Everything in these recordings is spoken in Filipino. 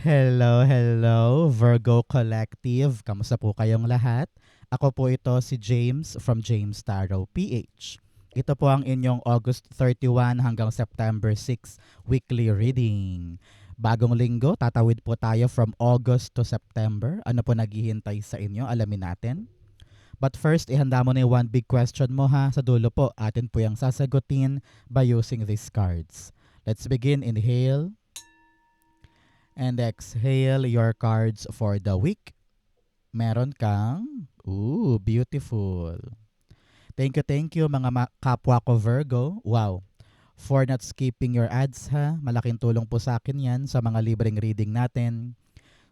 Hello, hello, Virgo Collective. Kamusta po kayong lahat? Ako po ito si James from James Tarot PH. Ito po ang inyong August 31 hanggang September 6 weekly reading. Bagong linggo, tatawid po tayo from August to September. Ano po naghihintay sa inyo? Alamin natin. But first, ihanda mo na yung one big question mo ha. Sa dulo po, atin po yung sasagutin by using these cards. Let's begin. Inhale. And exhale your cards for the week. Meron kang, beautiful. Thank you mga kapwa ko Virgo. Wow. For not skipping your ads ha. Malaking tulong po sa akin yan sa mga libreng reading natin.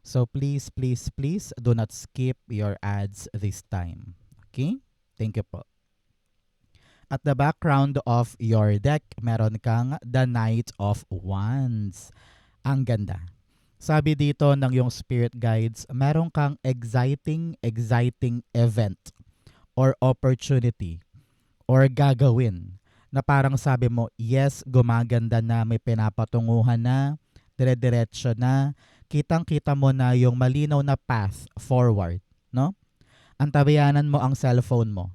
So please, please, please do not skip your ads this time. Okay? Thank you po. At the background of your deck, meron kang the Knight of Wands. Ang ganda. Sabi dito ng yung spirit guides, meron kang exciting event or opportunity or gagawin na parang sabi mo, yes, gumaganda na, may pinapatunguhan na, dire-diretso na, kitang-kita mo na yung malinaw na path forward, no? Antabayanan mo ang cellphone mo.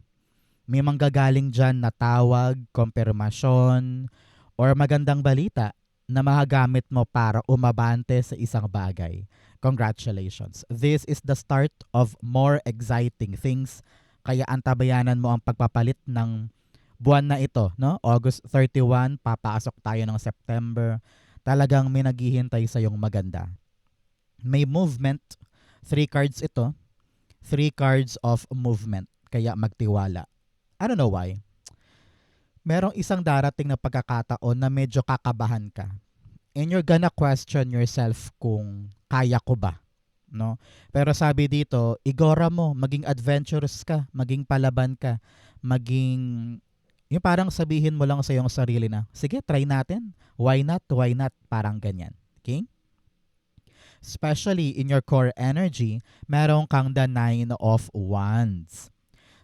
May manggagaling dyan na tawag, konfirmasyon, or magandang balita na mahagamit mo para umabante sa isang bagay. Congratulations. This is the start of more exciting things. Kaya antabayanan mo ang pagpapalit ng buwan na ito, no? August 31, papasok tayo ng September. Talagang may naghihintay sa yung maganda. May movement. 3 cards ito. 3 cards of movement. Kaya magtiwala. I don't know why. Merong isang darating na pagkakataon na medyo kakabahan ka. And you're gonna question yourself kung kaya ko ba, no? Pero sabi dito, igora mo, maging adventurous ka, maging palaban ka, maging yung parang sabihin mo lang sa iyong sarili na, sige, try natin. Why not? Why not? Parang ganyan. Okay? Especially in your core energy, meron kang the Nine of Wands.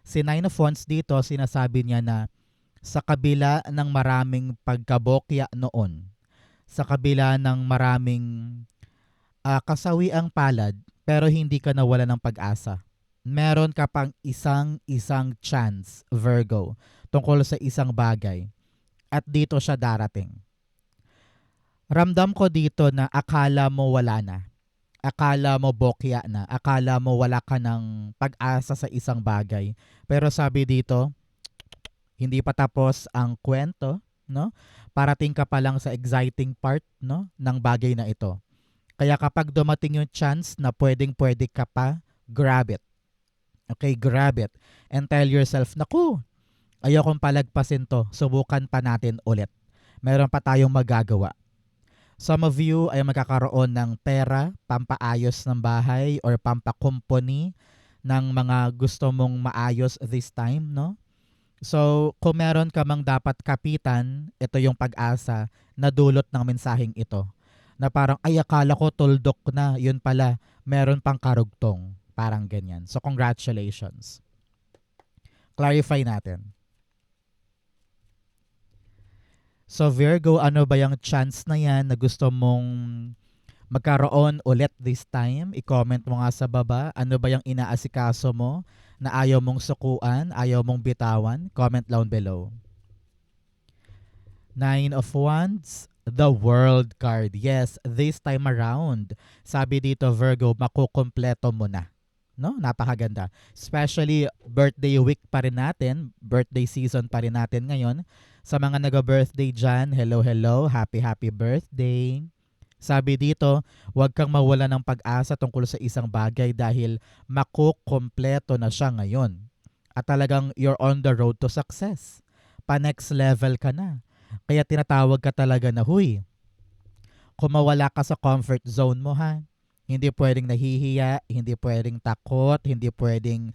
Si Nine of Wands dito, sinasabi niya na sa kabila ng maraming pagkabokya noon, sa kabila ng maraming kasawiang palad, pero hindi ka nawala ng pag-asa. Meron ka pang isang chance, Virgo, tungkol sa isang bagay. At dito siya darating. Ramdam ko dito na akala mo wala na. Akala mo bokya na. Akala mo wala ka ng pag-asa sa isang bagay. Pero sabi dito, hindi pa tapos ang kwento, no? Parating ka pa lang sa exciting part, no, ng bagay na ito. Kaya kapag dumating yung chance na pwedeng-pwede ka pa, grab it. Okay, grab it. And tell yourself, naku, ayokong palagpasin to. Subukan pa natin ulit. Meron pa tayong magagawa. Some of you ay magkakaroon ng pera, pampaayos ng bahay, or pampakumpuni ng mga gusto mong maayos this time, no? So, kung meron ka mang dapat kapitan, ito yung pag-asa na dulot ng mensaheng ito. Na parang, ay akala ko tuldok na, yun pala, meron pang karugtong. Parang ganyan. So, congratulations. Clarify natin. So, Virgo, ano ba yung chance na yan na gusto mong magkaroon ulit this time? I-comment mo nga sa baba. Ano ba yung inaasikaso mo na ayaw mong sukuan, ayaw mong bitawan? Comment down below. Nine of Wands, the World card. Yes, this time around, sabi dito Virgo, makukumpleto mo na. No? Napakaganda. Especially birthday week pa rin natin, birthday season pa rin natin ngayon. Sa mga nag-birthday dyan, hello, hello, happy birthday. Sabi dito, huwag kang mawala ng pag-asa tungkol sa isang bagay dahil makukumpleto na siya ngayon. At talagang you're on the road to success. Pa-next level ka na. Kaya tinatawag ka talaga na, huy, kung mawala ka sa comfort zone mo ha, hindi pwedeng nahihiya, hindi pwedeng takot, hindi pwedeng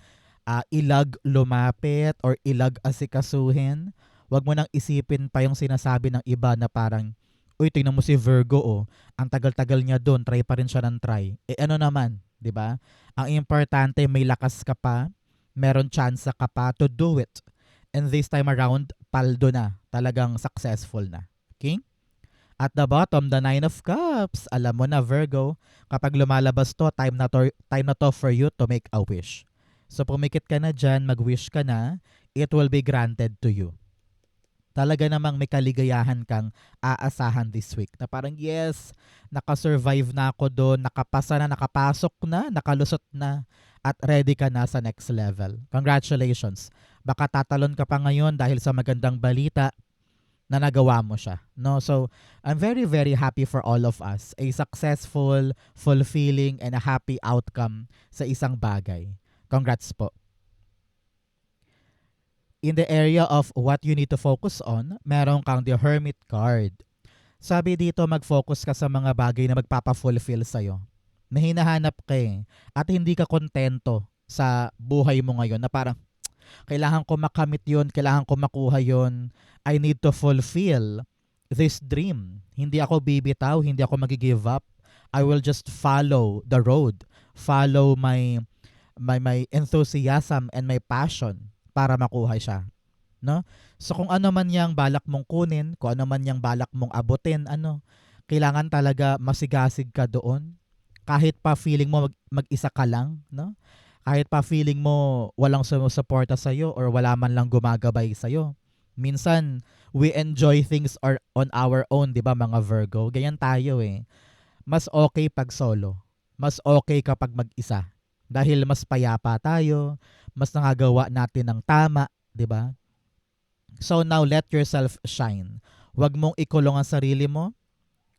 ilag lumapit or ilag asikasuhin. Huwag mo nang isipin pa yung sinasabi ng iba na parang, uy, tingnan mo si Virgo oh, ang tagal-tagal niya doon, try pa rin siya ng try. Eh ano naman, di ba? Ang importante, may lakas ka pa, meron chance ka pa to do it. And this time around, paldo na, talagang successful na. Okay? At the bottom, the Nine of Cups. Alam mo na, Virgo, kapag lumalabas to, time na to for you to make a wish. So pumikit ka na dyan, mag-wish ka na, it will be granted to you. Talaga namang may kaligayahan kang aasahan this week. Na parang, yes, nakasurvive na ako doon, nakapasa na, nakapasok na, nakalusot na, at ready ka na sa next level. Congratulations. Baka tatalon ka pa ngayon dahil sa magandang balita na nagawa mo siya. No? So, I'm very, very happy for all of us. A successful, fulfilling, and a happy outcome sa isang bagay. Congrats po. In the area of what you need to focus on, meron kang the Hermit card. Sabi dito, mag-focus ka sa mga bagay na magpapa-fulfill sa'yo. Na hinahanap ka at hindi ka kontento sa buhay mo ngayon na parang, kailangan ko makamit yun, kailangan ko makuha yun. I need to fulfill this dream. Hindi ako bibitaw, hindi ako mag-give up. I will just follow the road. Follow my enthusiasm and my passion para makuha siya. No? So kung ano man yang balak mong kunin, kung ano man yang balak mong abutin, kailangan talaga masigasig ka doon. Kahit pa feeling mo mag-isa ka lang, no? Kahit pa feeling mo walang sumusuporta sa'yo or wala man lang gumagabay sa'yo. Minsan, we enjoy things on our own, di ba mga Virgo? Ganyan tayo Mas okay pag solo. Mas okay kapag mag-isa. Dahil mas payapa tayo, mas nangagawa natin ng tama, di ba? So now, let yourself shine. Huwag mong ikulong ang sarili mo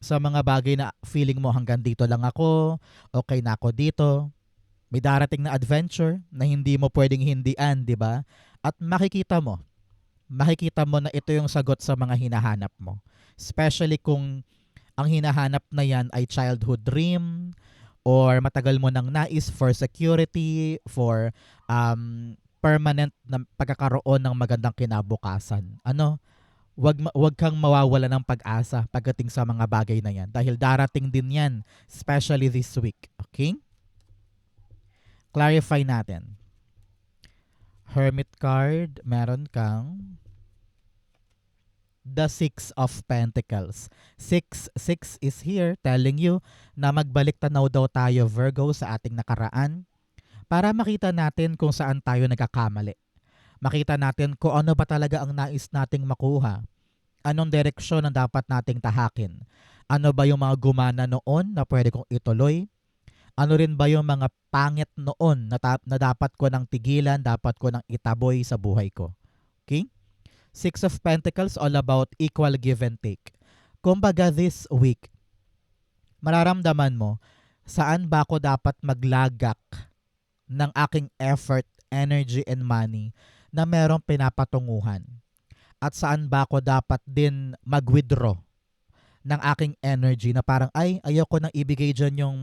sa mga bagay na feeling mo hanggang dito lang ako, okay na ako dito. May darating na adventure na hindi mo pwedeng hindian, di ba? At makikita mo na ito yung sagot sa mga hinahanap mo. Especially kung ang hinahanap na yan ay childhood dream or matagal mo nang nais for security, for permanent na pagkakaroon ng magandang kinabukasan. Wag kang mawawala ng pag-asa pagdating sa mga bagay na yan dahil darating din yan, especially this week. Okay? Clarify natin. Hermit card, meron kang the Six of Pentacles. Six is here telling you na magbalik tanaw daw tayo, Virgo, sa ating nakaraan para makita natin kung saan tayo nagkakamali. Makita natin kung ano ba talaga ang nais nating makuha. Anong direksyon ang dapat nating tahakin. Ano ba yung mga gumana noon na pwede kong ituloy? Ano rin ba yung mga pangit noon na dapat ko nang tigilan, dapat ko nang itaboy sa buhay ko? Okay? Six of Pentacles, all about equal give and take. Kumbaga this week, mararamdaman mo, saan ba ako dapat maglagak ng aking effort, energy, and money na merong pinapatunguhan? At saan ba ako dapat din mag-withdraw ng aking energy na parang, ayoko nang ibigay dyan yung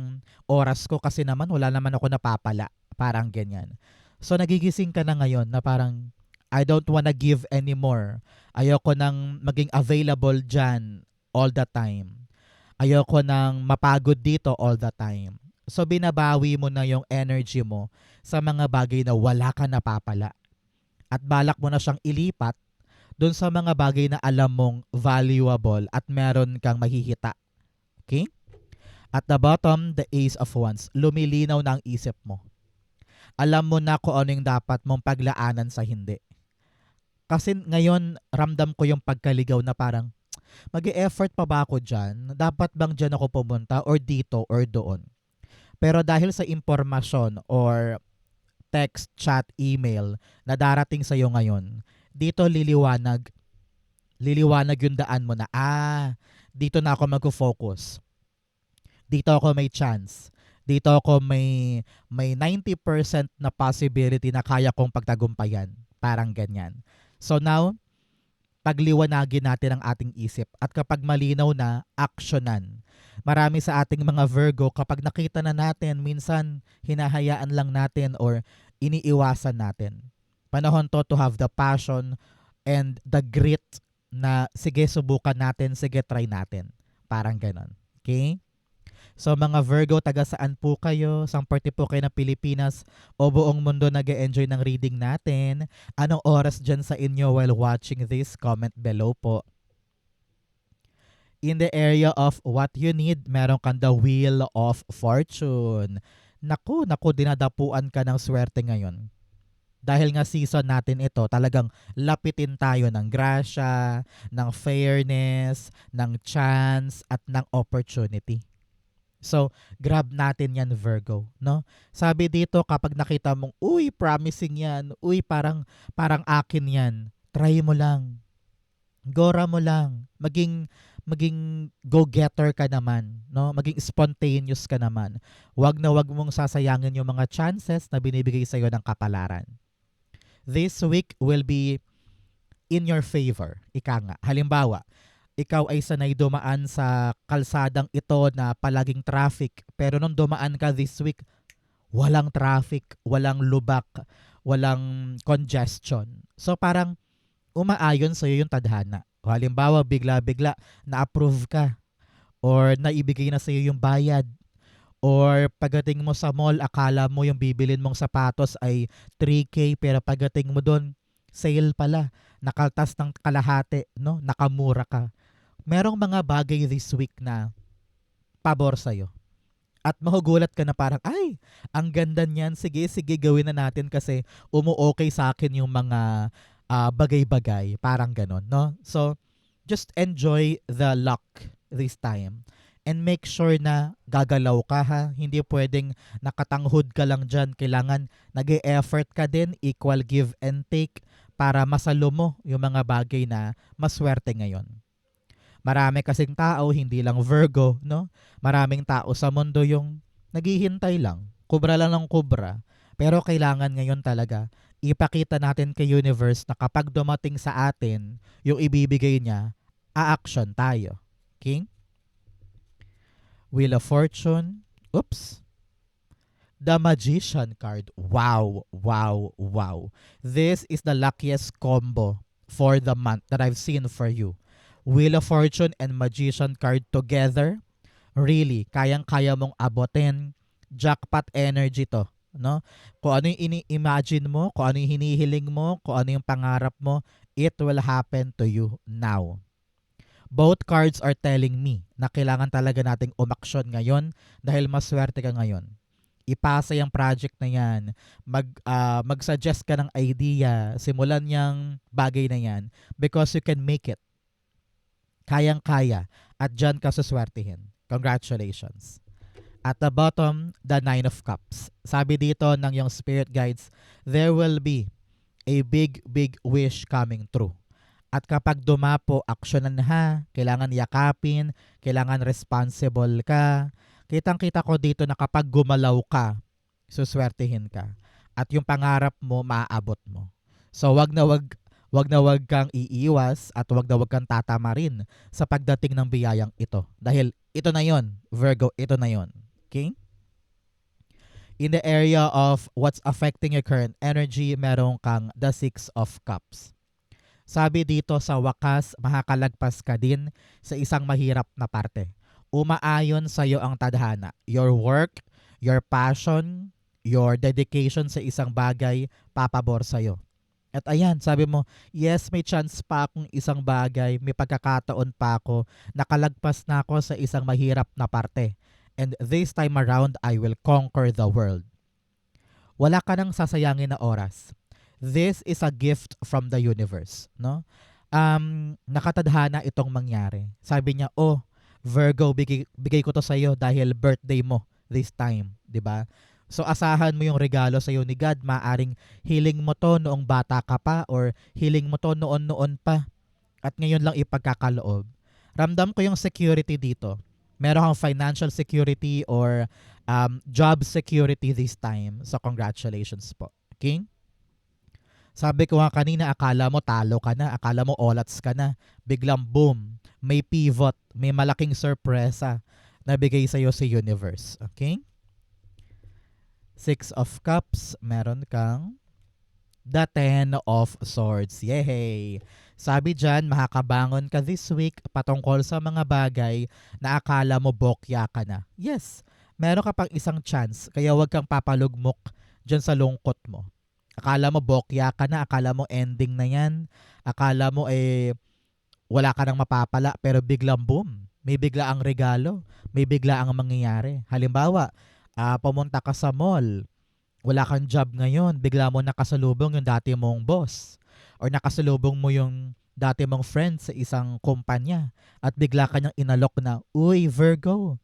oras ko kasi naman wala naman ako napapala. Parang ganyan. So nagigising ka na ngayon na parang, I don't wanna give anymore. Ayoko nang maging available dyan all the time. Ayoko nang mapagod dito all the time. So binabawi mo na yung energy mo sa mga bagay na wala ka napapala. At balak mo na siyang ilipat doon sa mga bagay na alam mong valuable at meron kang mahihita. Okay? At the bottom, the Ace of Wands. Lumilinaw na ang isip mo. Alam mo na kung ano yung dapat mong paglaanan sa hindi. Kasi ngayon, ramdam ko yung pagkaligaw na parang, mag-e-effort pa ba ako dyan? Dapat bang dyan ako pumunta or dito or doon? Pero dahil sa impormasyon or text, chat, email na darating sa'yo ngayon, dito liliwanag yung daan mo na, dito na ako mag-focus. Dito ako may chance. Dito ako may 90% na possibility na kaya kong pagtagumpayan. Parang ganyan. So now, pagliwanagin natin ang ating isip at kapag malinaw na, aksyonan. Marami sa ating mga Virgo, kapag nakita na natin, minsan hinahayaan lang natin or iniiwasan natin. Panahon to have the passion and the grit na sige subukan natin, sige try natin. Parang ganon. Okay? So mga Virgo, taga saan po kayo? Sang parte po kayo ng Pilipinas o buong mundo nag-e-enjoy ng reading natin? Anong oras dyan sa inyo while watching this? Comment below po. In the area of what you need, meron kang the Wheel of Fortune. Naku, dinadapuan ka ng swerte ngayon. Dahil nga season natin ito, talagang lapitin tayo ng grasya, ng fairness, ng chance, at ng opportunity. So, grab natin yan, Virgo, no? Sabi dito, kapag nakita mong, uy, promising yan, uy, parang akin yan, try mo lang. Gora mo lang. Maging go-getter ka naman, no? Maging spontaneous ka naman. Wag na wag mong sasayangin yung mga chances na binibigay sa iyo ng kapalaran. This week will be in your favor. Ika nga. Halimbawa, ikaw ay sanay dumaan sa kalsadang ito na palaging traffic. Pero nung dumaan ka this week, walang traffic, walang lubak, walang congestion. So parang umaayon sa'yo yung tadhana. O halimbawa, bigla-bigla na-approve ka or naibigay na sa'yo yung bayad or pagdating mo sa mall, akala mo yung bibilin mong sapatos ay 3K pero pagdating mo doon, sale pala. Nakaltas ng kalahati, no? Nakamura ka. Merong mga bagay this week na pabor sa'yo. At mahugulat ka na parang, ay, ang ganda niyan. Sige, gawin na natin kasi umu-okay sa akin yung mga bagay-bagay. Parang ganon, no? So, just enjoy the luck this time. And make sure na gagalaw ka, ha. Hindi pwedeng nakatanghod ka lang dyan. Kailangan nag-e-effort ka din, equal give and take para masalo mo yung mga bagay na maswerte ngayon. Marami kasing tao, hindi lang Virgo, no? Maraming tao sa mundo yung naghihintay lang. Kubra lang ng kubra. Pero kailangan ngayon talaga ipakita natin kay universe na kapag dumating sa atin yung ibibigay niya, a-action tayo. Okay? Wheel of Fortune. Oops. The Magician card. Wow, wow, wow. This is the luckiest combo for the month that I've seen for you. Wheel of Fortune and Magician card together. Really, kayang-kaya mong abutin. Jackpot energy to. No? Kung ano yung ini-imagine mo, kung ano yung hinihiling mo, kung ano yung pangarap mo, it will happen to you now. Both cards are telling me na kailangan talaga nating umaksyon ngayon dahil maswerte ka ngayon. Ipasa yung project na yan, mag-suggest ka ng idea, simulan yung bagay na yan because you can make it. Kayang-kaya at dyan ka suswertihin. Congratulations. At the bottom, the Nine of Cups. Sabi dito ng yung spirit guides, there will be a big wish coming true. At kapag dumapo, aksyonan ha. Kailangan yakapin, kailangan responsible ka. Kitang-kita ko dito na kapag gumalaw ka, suswertihin ka. At yung pangarap mo, maaabot mo. So wag na wag kang iiwas at wag na wag kang tatamarin sa pagdating ng biyayang ito. Dahil ito na yon, Virgo, ito na yon. Okay? In the area of what's affecting your current energy, meron kang the Six of Cups. Sabi dito sa wakas, makakalagpas ka din sa isang mahirap na parte. Umaayon sa iyo ang tadhana. Your work, your passion, your dedication sa isang bagay, papabor sa iyo. At ayan, sabi mo, yes, may chance pa akong isang bagay, may pagkakataon pa ako, nakalagpas na ako sa isang mahirap na parte. And this time around, I will conquer the world. Wala ka nang sasayangin na oras. This is a gift from the universe, no? Nakatadhana itong mangyari. Sabi niya, oh, Virgo, bigay ko to sa iyo dahil birthday mo this time, 'di ba? So asahan mo yung regalo sa iyo ni God. Maaring hiling mo to noong bata ka pa or hiling mo to noon pa. At ngayon lang ipagkakaloob. Ramdam ko yung security dito. Meron kang financial security or job security this time. So congratulations po. Okay? Sabi ko nga kanina, akala mo talo ka na, akala mo olats ka na. Biglang boom, may pivot, may malaking sorpresa na bigay sa'yo si universe. Okay? Six of Cups, meron kang the Ten of Swords. Yay! Sabi dyan, makakabangon ka this week patungkol sa mga bagay na akala mo bokya ka na. Yes, meron ka pang isang chance, kaya huwag kang papalugmok dyan sa lungkot mo. Akala mo bokya ka na, akala mo ending na yan, akala mo wala ka nang mapapala, pero biglang boom, May bigla ang regalo, may bigla ang mangyayari. Halimbawa, pumunta ka sa mall, wala kang job ngayon, bigla mo nakasalubong yung dati mong boss or nakasalubong mo yung dati mong friend sa isang kumpanya at bigla kanyang inalok na, "Uy, Virgo,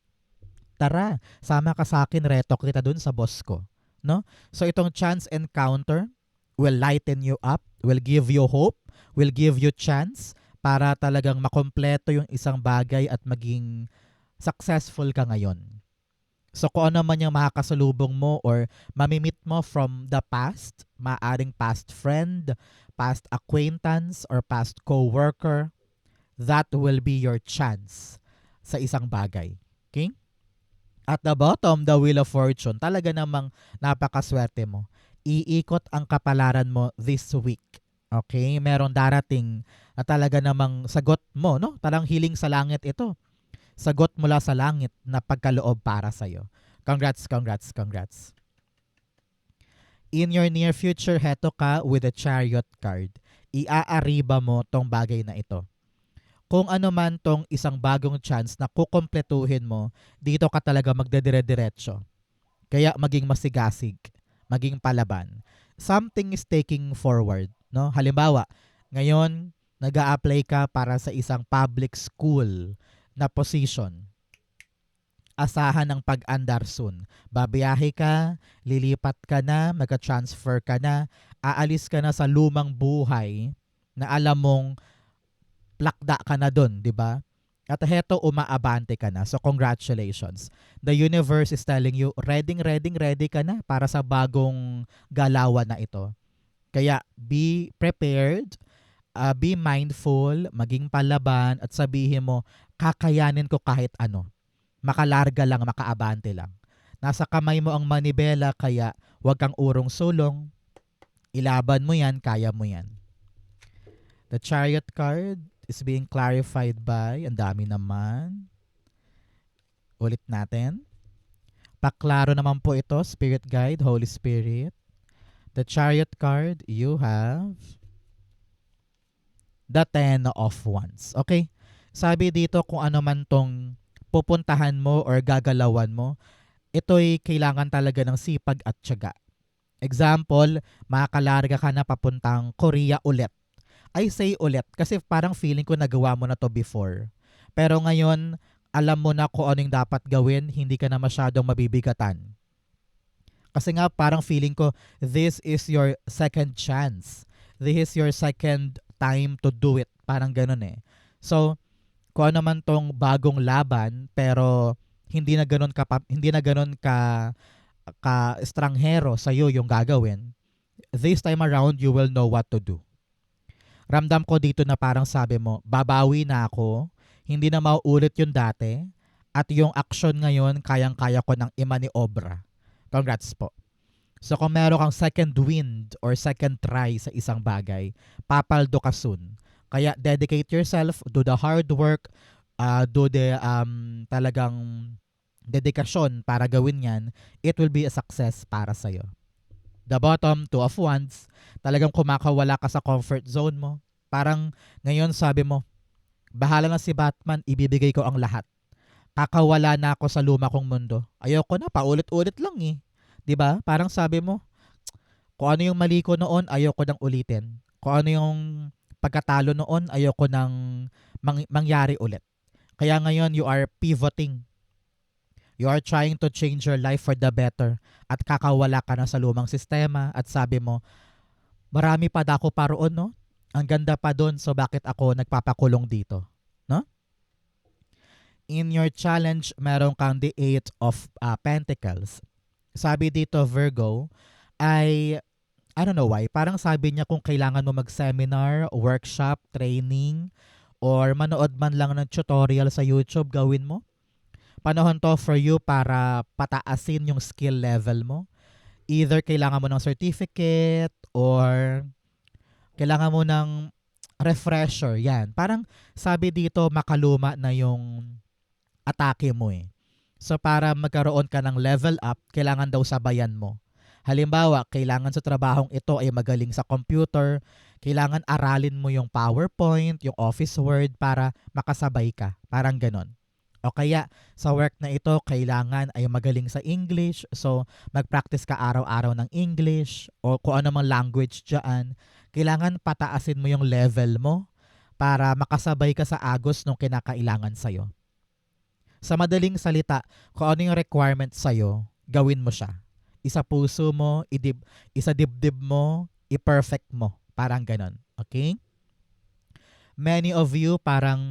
tara, sama ka sa akin, reto kita dun sa boss ko." No? So itong chance encounter will lighten you up, will give you hope, will give you chance para talagang makompleto yung isang bagay at maging successful ka ngayon. So kung ano man yung makakasalubong mo or mamimit mo from the past, maaring past friend, past acquaintance, or past co-worker, that will be your chance sa isang bagay. Okay? At the bottom, the Wheel of Fortune, talaga namang napakaswerte mo. Iikot ang kapalaran mo this week. Okay? Meron darating na talaga namang sagot mo, no? Talang hiling sa langit ito. Sagot mula sa langit na pagkaloob para sa'yo. Congrats, congrats, congrats. In your near future, heto ka with the Chariot card. Iaariba mo tong bagay na ito. Kung ano man tong isang bagong chance na kukompletuhin mo, dito ka talaga magdedire-diretso. Kaya maging masigasig, maging palaban. Something is taking forward. No? Halimbawa, ngayon, nag-a-apply ka para sa isang public school na position. Asahan ng pag-andar soon. Babiyahe ka, lilipat ka na, magka-transfer ka na, aalis ka na sa lumang buhay na alam mong plakda ka na dun, di ba? At heto, umaabante ka na. So congratulations. The universe is telling you, ready ka na para sa bagong galawan na ito. Kaya be prepared, be mindful, maging palaban at sabihin mo, kakayanin ko kahit ano. Makalarga lang, makaabante lang. Nasa kamay mo ang manibela kaya huwag kang urong sulong. Ilaban mo yan, kaya mo yan. The Chariot card is being clarified by, ang dami naman. Ulit natin. Paklaro naman po ito, Spirit Guide, Holy Spirit. The Chariot card, you have the Ten of Wands. Okay? Sabi dito kung ano man tong pupuntahan mo or gagalawan mo, ito'y kailangan talaga ng sipag at tiyaga. Example, makalarga ka na papuntang Korea ulit. I say ulit kasi parang feeling ko nagawa mo na to before. Pero ngayon, alam mo na kung anong dapat gawin, hindi ka na masyadong mabibigatan. Kasi nga parang feeling ko, this is your second chance. This is your second time to do it. Parang ganun eh. So, kung ano man tong bagong laban, pero hindi na ganun ka estranghero sa iyo yung gagawin, this time around you will know what to do. Ramdam ko dito na parang sabi mo, babawi na ako, hindi na mauulit yung dati, at yung action ngayon, kayang-kaya ko ng imaniobra. Congrats po. So kung meron kang second wind or second try sa isang bagay, papaldo ka soon. Kaya dedicate yourself, do the hard work, do the talagang dedikasyon para gawin yan, it will be a success para sa'yo. The bottom, Two of Wands, talagang kumakawala ka sa comfort zone mo. Parang ngayon sabi mo, bahala na si Batman, ibibigay ko ang lahat. Kakawala na ako sa luma kong mundo. Ayoko na, paulit-ulit lang eh. 'Di ba? Parang sabi mo, kung ano yung mali ko noon, ayoko nang ulitin. Kung ano yung pagkatalo noon, ayoko nang mangyari ulit. Kaya ngayon, you are pivoting. You are trying to change your life for the better. At kakawala ka na sa lumang sistema. At sabi mo, marami pa dako pa roon, no? Ang ganda pa doon, so bakit ako nagpapakulong dito? No? In your challenge, meron kang the Eight of Pentacles. Sabi dito, Virgo, I don't know why, parang sabi niya kung kailangan mo mag-seminar, workshop, training, or manood man lang ng tutorial sa YouTube, gawin mo. Panahon to for you para pataasin yung skill level mo. Either kailangan mo ng certificate or kailangan mo ng refresher. Yan. Parang sabi dito, makaluma na yung atake mo eh. So para magkaroon ka ng level up, kailangan daw sabayan mo. Halimbawa, kailangan sa trabahong ito ay magaling sa computer, kailangan aralin mo yung PowerPoint, yung Office Word para makasabay ka. Parang ganon. O kaya sa work na ito, kailangan ay magaling sa English. So, mag-practice ka araw-araw ng English o kung ano mang language dyan. Kailangan pataasin mo yung level mo para makasabay ka sa agos ng kinakailangan sa'yo. Sa madaling salita, kung ano yung requirement sa'yo, gawin mo siya. Isa puso mo, isa dibdib mo, i-perfect mo. Parang ganon. Okay? Many of you parang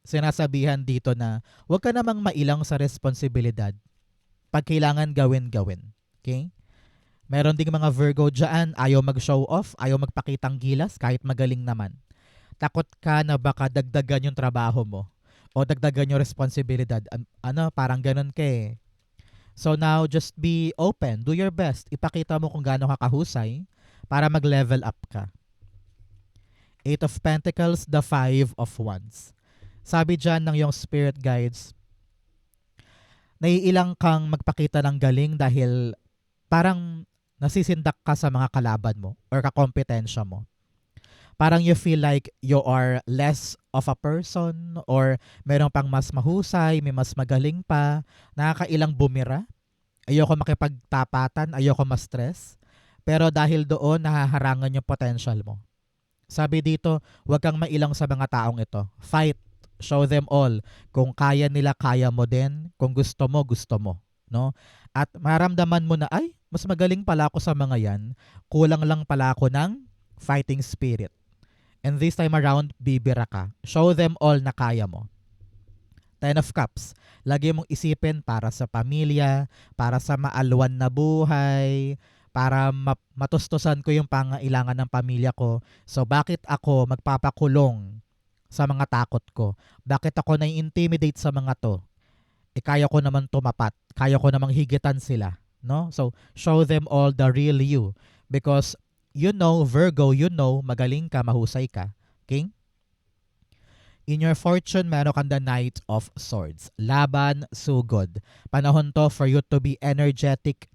sinasabihan dito na huwag ka namang mailang sa responsibilidad. Pag kailangan gawin. Okay? Meron ding mga Virgo dyan, ayaw mag-show off, ayaw magpakitang gilas kahit magaling naman. Takot ka na baka dagdagan yung trabaho mo o dagdagan yung responsibilidad. Parang ganun ka eh. So now, just be open. Do your best. Ipakita mo kung gaano ka kahusay para mag-level up ka. Eight of Pentacles, the Five of Wands. Sabi dyan ng yung spirit guides, naiilang kang magpakita ng galing dahil parang nasisindak ka sa mga kalaban mo or kakompetensya mo. Parang you feel like you are less of a person or meron pang mas mahusay, may mas magaling pa, nakakailang bumira. Ayoko makipagtapatan, ayoko ma-stress. Pero dahil doon, nahaharangan yung potential mo. Sabi dito, huwag kang mailang sa mga taong ito. Fight. Show them all. Kung kaya nila, kaya mo din. Kung gusto mo, gusto mo. No? At maramdaman mo na, ay, mas magaling pala ako sa mga yan. Kulang lang pala ako ng fighting spirit. And this time around, bibira ka. Show them all na kaya mo. Ten of Cups. Lagi mong isipin para sa pamilya, para sa maalwan na buhay, para matustusan ko yung pangailangan ng pamilya ko. So bakit ako magpapakulong sa mga takot ko? Bakit ako nai-intimidate sa mga to? Kaya ko naman tumapat. Kaya ko namang higitan sila. No? So show them all the real you. Because you know, Virgo, magaling ka, mahusay ka. Okay? In your fortune, meron kang the Knight of Swords. Laban, sugod. Panahon to for you to be energetic.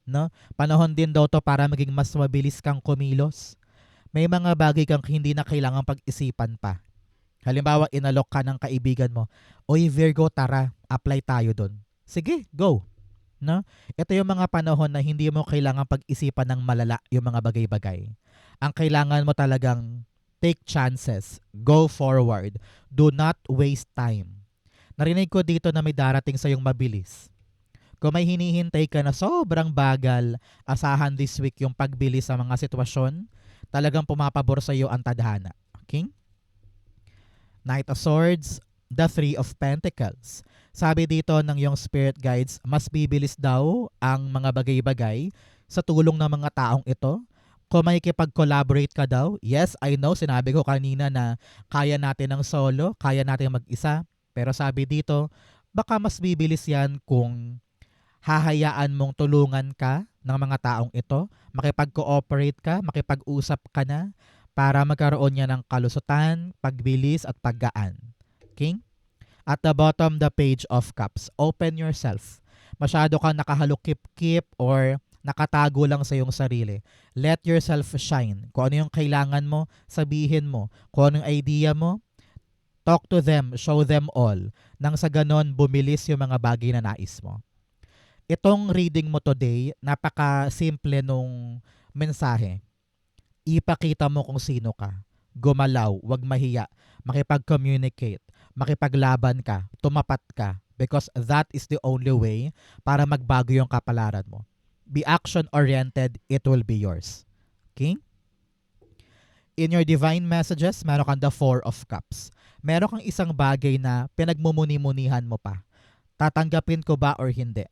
No? Panahon din daw to para maging mas mabilis kang kumilos. May mga bagay kang hindi na kailangan pag-isipan pa. Halimbawa, inalok ka ng kaibigan mo. Oy Virgo, tara, apply tayo dun. Sige, go. No? Ito yung mga panahon na hindi mo kailangan pag-isipan ng malala yung mga bagay-bagay. Ang kailangan mo talagang take chances, go forward, do not waste time. Narinig ko dito na may darating sa yung mabilis. Kung may hinihintay ka na sobrang bagal, asahan this week yung pagbilis sa mga sitwasyon, talagang pumapabor sa iyo ang tadhana. Okay? Knight of Swords, the Three of Pentacles. Sabi dito ng yung spirit guides, mas bibilis daw ang mga bagay-bagay sa tulong ng mga taong ito. Kung makikipag-collaborate ka daw, yes, I know, sinabi ko kanina na kaya natin ng solo, kaya natin mag-isa. Pero sabi dito, baka mas bibilis yan kung hahayaan mong tulungan ka ng mga taong ito, makipag-cooperate ka, makipag-usap ka na para magkaroon niya ng kalusutan, pagbilis at paggaan. Okay? At the bottom, the Page of Cups. Open yourself. Masyado kang nakahalukip-kip or nakatago lang sa iyong sarili. Let yourself shine. Kung ano yung kailangan mo, sabihin mo. Kung ano yung idea mo, talk to them, show them all. Nang sa ganon, bumilis yung mga bagay na nais mo. Itong reading mo today, napaka-simple nung mensahe. Ipakita mo kung sino ka. Gumalaw, wag mahiya, makipag-communicate, makipaglaban ka, tumapat ka, because that is the only way para magbago yung kapalaran mo. Be action-oriented, it will be yours. Okay? In your divine messages, meron kang the Four of Cups. Meron kang isang bagay na pinagmumuni-munihan mo pa. Tatanggapin ko ba or hindi?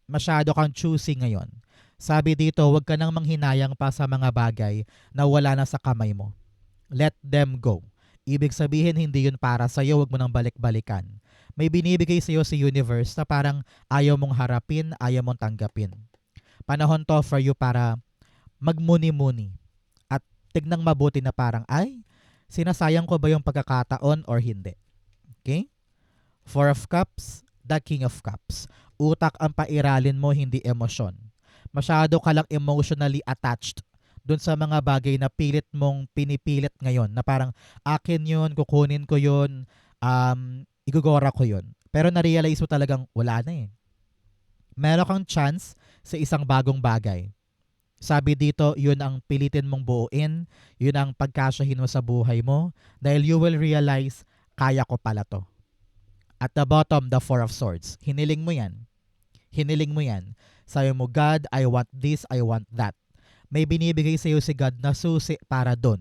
Masyado kang choosy ngayon. Sabi dito, huwag ka nang manghinayang pa sa mga bagay na wala na sa kamay mo. Let them go. Ibig sabihin, hindi yun para sa'yo, huwag mo nang balik-balikan. May binibigay sa'yo si universe na parang ayaw mong harapin, ayaw mong tanggapin. Panahon to for you para magmuni-muni at tignang mabuti na parang, ay, sinasayang ko ba yung pagkakataon or hindi? Okay? Four of Cups, the King of Cups. Utak ang pairalin mo, hindi emosyon. Masyado ka lang emotionally attached dun sa mga bagay na pilit mong pinipilit ngayon na parang akin yun, kukunin ko yun, igugora ko yun. Pero na-realize mo talagang wala na eh. Meron kang chance sa isang bagong bagay. Sabi dito, yun ang pilitin mong buuin, yun ang pagkasyahin mo sa buhay mo, dahil you will realize, kaya ko pala to. At the bottom, the Four of Swords. Hiniling mo yan. Hiniling mo yan. Sabi mo, God, I want this, I want that. May binibigay sa iyo si God na susi para doon.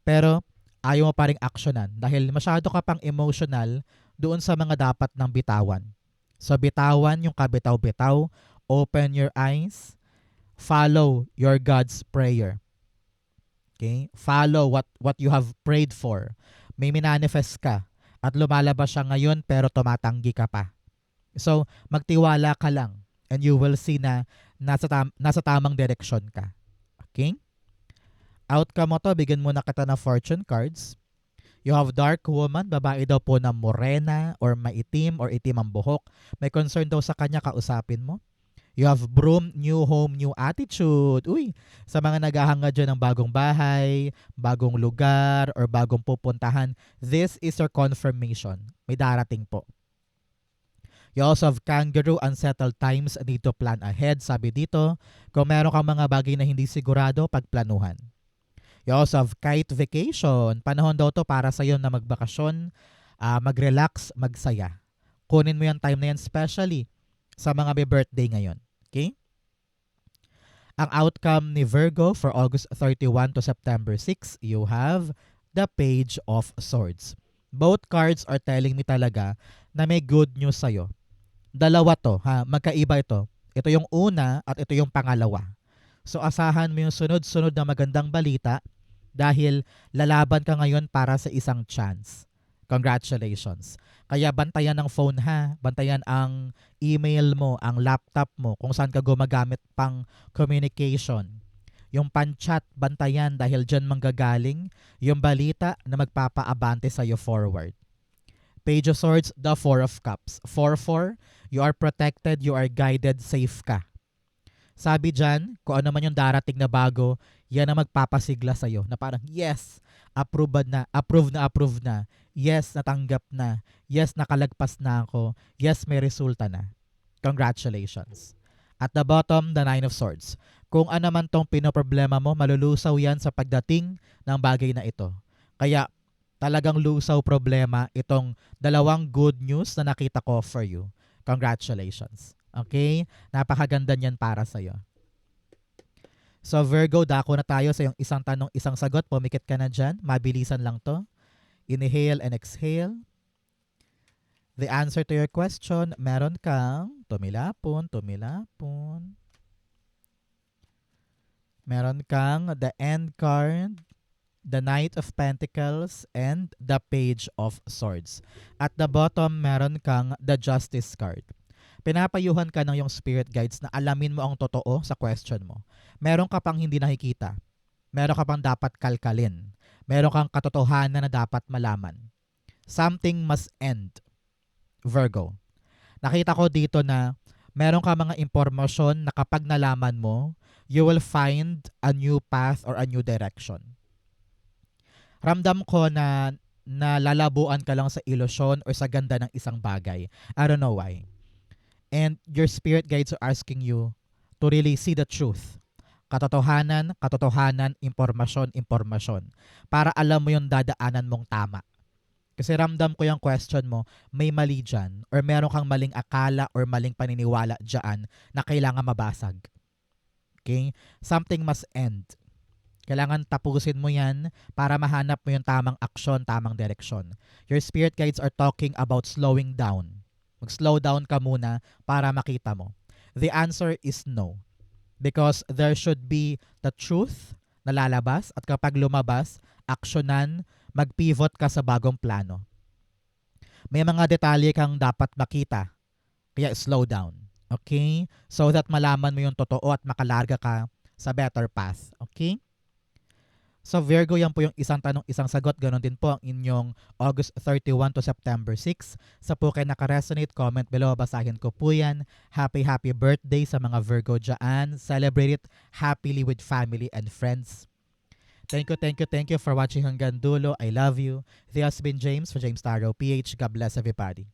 Pero ayaw mo pa rin aksyonan dahil masyado ka pang emotional doon sa mga dapat ng bitawan. So bitawan yung kabitaw-bitaw, open your eyes, follow your God's prayer. Okay? Follow what you have prayed for. May minanifest ka at lumalabas siya ngayon pero tumatanggi ka pa. So, magtiwala ka lang and you will see na nasa tamang direksyon ka. Okay? Outcome mo to, bigyan mo na kita ng fortune cards. You have dark woman, babae daw po na morena or maitim or itim ang buhok. May concern daw sa kanya, kausapin mo. You have broom, new home, new attitude. Uy, sa mga naghahanga dyan ng bagong bahay, bagong lugar, or bagong pupuntahan, this is your confirmation. May darating po. You also have kangaroo, unsettled times, need to plan ahead. Sabi dito, kung meron kang mga bagay na hindi sigurado, pagplanuhan. You also have kite vacation. Panahon daw to para sa iyo na magbakasyon, mag-relax, magsaya. Kunin mo yung time na yan, especially sa mga may birthday ngayon. Okay? Ang outcome ni Virgo for August 31 to September 6, you have the Page of Swords. Both cards are telling me talaga na may good news sa'yo. Dalawa to, ha? Magkaiba ito. Ito yung una at ito yung pangalawa. So asahan mo yung sunod-sunod na magandang balita dahil lalaban ka ngayon para sa isang chance. Congratulations. Kaya bantayan ng phone ha, bantayan ang email mo, ang laptop mo, kung saan ka gumagamit pang communication. Yung pan-chat, bantayan dahil dyan manggagaling yung balita na magpapaabante sa'yo forward. Page of Swords, the Four of Cups. 4-4, you are protected, you are guided, safe ka. Sabi dyan, kung ano man yung darating na bago, yan ang magpapasigla sa'yo na parang, yes, approved na, approve na. Yes, natanggap na. Yes, nakalagpas na ako. Yes, may resulta na. Congratulations. At the bottom, the Nine of Swords. Kung ano man tong pinoproblema mo, malulusaw yan sa pagdating ng bagay na ito. Kaya talagang lusaw problema itong dalawang good news na nakita ko for you. Congratulations. Okay? Napakaganda niyan para sa'yo. So Virgo, dako na tayo sa yung isang tanong, isang sagot. Pumikit ka na dyan. Mabilisan lang to. Inhale and exhale. The answer to your question, meron kang tumilapon. Meron kang the End card, the Knight of Pentacles, and the Page of Swords. At the bottom, meron kang the Justice card. Pinapayuhan ka ng yung spirit guides na alamin mo ang totoo sa question mo. Meron ka pang hindi nakikita. Meron ka pang dapat kalkalin. Meron kang katotohanan na dapat malaman. Something must end, Virgo. Nakita ko dito na meron ka mga impormasyon na kapag nalaman mo, you will find a new path or a new direction. Ramdam ko na lalabuan ka lang sa ilusyon or sa ganda ng isang bagay. I don't know why. And your spirit guides are asking you to really see the truth. Katotohanan, impormasyon. Para alam mo yung dadaanan mong tama. Kasi ramdam ko yung question mo, may mali dyan or meron kang maling akala or maling paniniwala dyan na kailangan mabasag. Okay? Something must end. Kailangan tapusin mo yan para mahanap mo yung tamang aksyon, tamang direksyon. Your spirit guides are talking about slowing down. Mag-slow down ka muna para makita mo. The answer is no. Because there should be the truth na lalabas at kapag lumabas, aksyonan, mag-pivot ka sa bagong plano. May mga detalye kang dapat makita, kaya slow down. Okay? So that malaman mo yung totoo at makalarga ka sa better path. Okay? So Virgo, yan po yung isang tanong, isang sagot. Ganon din po ang inyong August 31 to September 6. Sa po kayo nakaresonate, comment below. Basahin ko po yan. Happy birthday sa mga Virgo dyan. Celebrate it happily with family and friends. Thank you for watching hanggang dulo. I love you. This has been James for James Tarot PH. God bless everybody.